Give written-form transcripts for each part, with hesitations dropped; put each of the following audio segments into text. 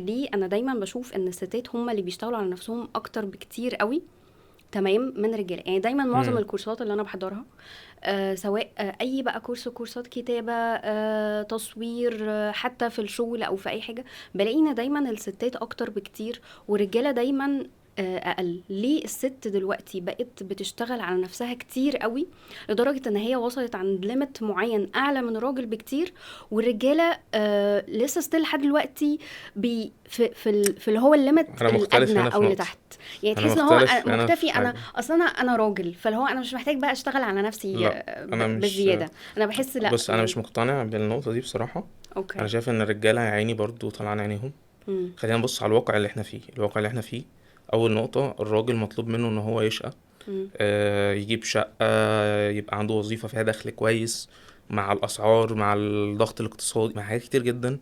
ليه انا دايما بشوف ان الستات هم اللي بيشتغلوا على نفسهم اكتر بكتير قوي، تمام، من الرجاله. يعني دايما معظم امم. الكورسات اللي انا بحضرها، سواء اي بقى كورسات كتابه، تصوير، حتى في الشغل او في اي حاجه، بلاقي ان دايما الستات اكتر بكتير والرجاله دايما اقل. ليه الست دلوقتي بقت بتشتغل على نفسها كتير قوي لدرجه ان هي وصلت عند ليميت معين اعلى من الراجل بكتير، والرجاله لسه ستيل لحد دلوقتي في اللي هو الليميت انا مختلف الادنى هنا او في اللي نقطة. تحت. يعني انا تحس ان هو مختلف هنا مكتفي، في انا حاجة. اصلا انا راجل، فاللي هو انا مش محتاج بقى اشتغل على نفسي لا انا مش. بزياده. انا بحس لا بص انا يعني. مش مقتنع بالنقطة دي بصراحة. انا اوكي. شايف ان الرجالة يا عيني برضو طلعان عينيهم. امم. خلينا نبص على الواقع اللي احنا فيه. الواقع اللي احنا فيه، اول نقطة الراجل مطلوب منه ان هو يشقى، امم. يجيب شقة، يبقى عنده وظيفة فيها دخل كويس، مع الاسعار، مع الضغط الاقتصادي، مع حاجات كتير جدا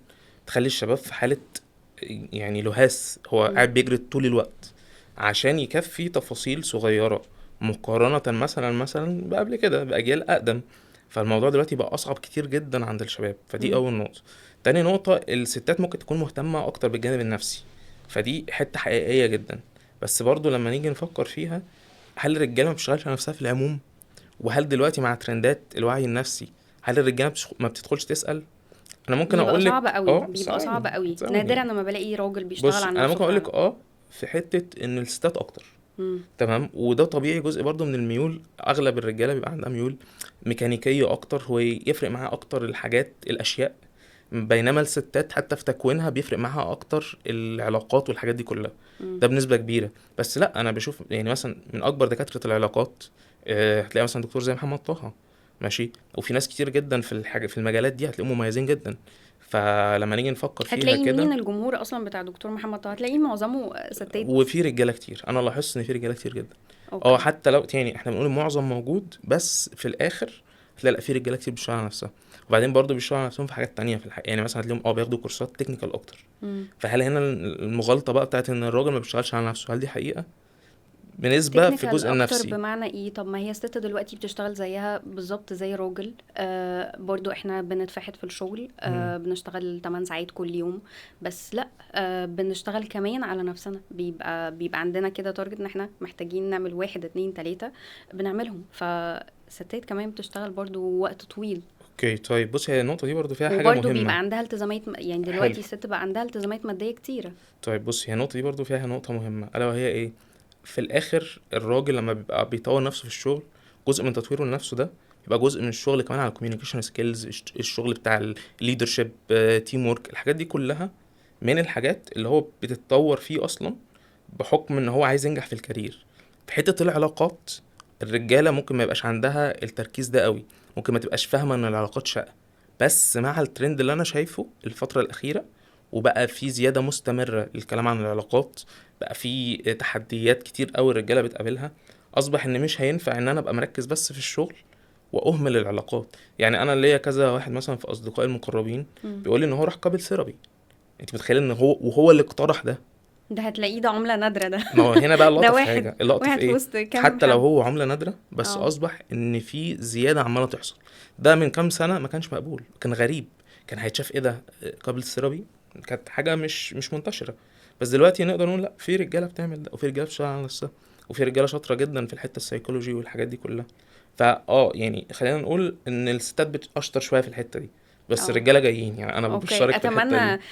تخلي الشباب في حالة يعني لهاس. هو امم. قاعد بيجري طول الوقت عشان يكفي تفاصيل صغيرة، مقارنة مثلا بقبل كده بأجيال أقدم. فالموضوع دلوقتي بقى أصعب كتير جدا عند الشباب، فدي امم. أول نقطة. تاني نقطة، الستات ممكن تكون مهتمة أكتر بالجانب النفسي، فدي حتة حقيقية جدا. بس برضو لما نيجي نفكر فيها، هل الرجالة ما بتشتغلش على نفسها في العموم؟ وهل دلوقتي مع ترندات الوعي النفسي، هل الرجالة ما بتدخلش تسأل؟ أنا ممكن بيبقى صعب أقولك قوي، بيبقى ثواني صعب قوي، ثواني. نادرا لما بلاقي راجل بيشتغل بص على انا نفسه ممكن اقول لك فعلا. في حته ان الستات اكتر. امم. تمام، وده طبيعي، جزء برضو من الميول. اغلب الرجاله بيبقى عندها ميول ميكانيكيه اكتر، هو يفرق معاها اكتر الحاجات الاشياء، بينما الستات حتى في تكوينها بيفرق معاها اكتر العلاقات والحاجات دي كلها. امم. ده بنسبه كبيره. بس لا، انا بشوف يعني مثلا من اكبر دكاتره العلاقات، هتلاقي مثلا دكتور زي محمد طه، ماشي، وفي ناس كتير جدا في الحاجه في المجالات دي هتلاقيهم مميزين جدا. فلما نيجي نفكر فيها هتلاقي كده، مين الجمهور اصلا بتاع دكتور محمد طه؟ هتلاقيه معظمه ستات. وفي رجاله كتير، انا لاحظت ان في رجاله كتير جدا. اه، اوكي. حتى لو يعني احنا بنقول معظم موجود، بس في الاخر تلاقي لا، في رجاله كتير بيشتغلوا على نفسها. وبعدين برضه بيشتغلوا على نفسهم في حاجات تانية في الحقيقة. يعني مثلا هتلاقيهم بياخدوا كورسات تكنيكال اكتر. امم. فهل هنا المغالطه بقى بتاعت ان الراجل ما بيشتغلش على نفسه، هل دي حقيقه؟ بنسبه في تكنيكال الجزء اكتر النفسي. بمعنى ايه؟ طب ما هي الست دلوقتي بتشتغل زيها بالظبط زي الراجل. برضو احنا بنتفحت في الشغل، مم. بنشتغل 8 ساعات كل يوم. بس لا، بنشتغل كمان على نفسنا، بيبقى عندنا كده تارجت ان احنا محتاجين نعمل واحد اتنين تلاتة، بنعملهم. فستات كمان بتشتغل برضو وقت طويل. اوكي طيب، بص، هي النقطه دي برضه فيها حاجه وبرضو مهمه. بيبقى عندها التزامات، يعني حلو. دلوقتي الست بقى عندها التزامات مادية كتيرة. طيب بص، هي النقطه دي برضه فيها نقطه مهمه، الا وهي ايه؟ في الاخر الراجل لما بيبقى بيطور نفسه في الشغل، جزء من تطويره لنفسه ده يبقى جزء من الشغل كمان على الكوميونيكيشن سكيلز، الشغل بتاع الليدرشيب، تيم وورك، الحاجات دي كلها من الحاجات اللي هو بتتطور فيه اصلا، بحكم ان هو عايز ينجح في الكارير. في حتة العلاقات، الرجالة ممكن ما يبقاش عندها التركيز ده قوي، ممكن ما تبقاش فاهمة ان العلاقات شقة. بس مع الترند اللي انا شايفه الفترة الأخيرة، وبقى في زيادة مستمرة للكلام عن العلاقات، بقى في تحديات كتير قوي الرجالة بتقابلها، أصبح إن مش هينفع إن أنا أبقى مركز بس في الشغل وأهمل العلاقات. يعني أنا ليا كذا واحد مثلا في أصدقائي المقربين مم. بيقول لي إن هو راح قابل سيرابي. أنت متخيل إن هو اللي اقترح ده؟ ده هتلاقيه ده عملة نادرة ده. ما هو هنا بقى ده اللقطة في واحد حاجة، اللقطة في واحد في إيه؟ وسط كام حتى لو حد. هو عملة نادرة، بس اه. أصبح إن في زيادة عمالة تحصل. ده من كام سنة ما كانش مقبول، كان غريب، كان هيتشاف إيه ده، قابل السيرابي، كانت حاجة مش منتشرة. بس دلوقتي نقدر نقول لا، في رجالة بتعمل ده، وفي رجالة بتشتغل على نفسها، وفي رجالة شاطرة جدا في الحتة السيكولوجي والحاجات دي كلها. يعني خلينا نقول إن الستات بتأشطر شوية في الحتة دي، بس اه. الرجالة جايين. يعني أنا اوكي. بشترك في الحتة اتمنى دي.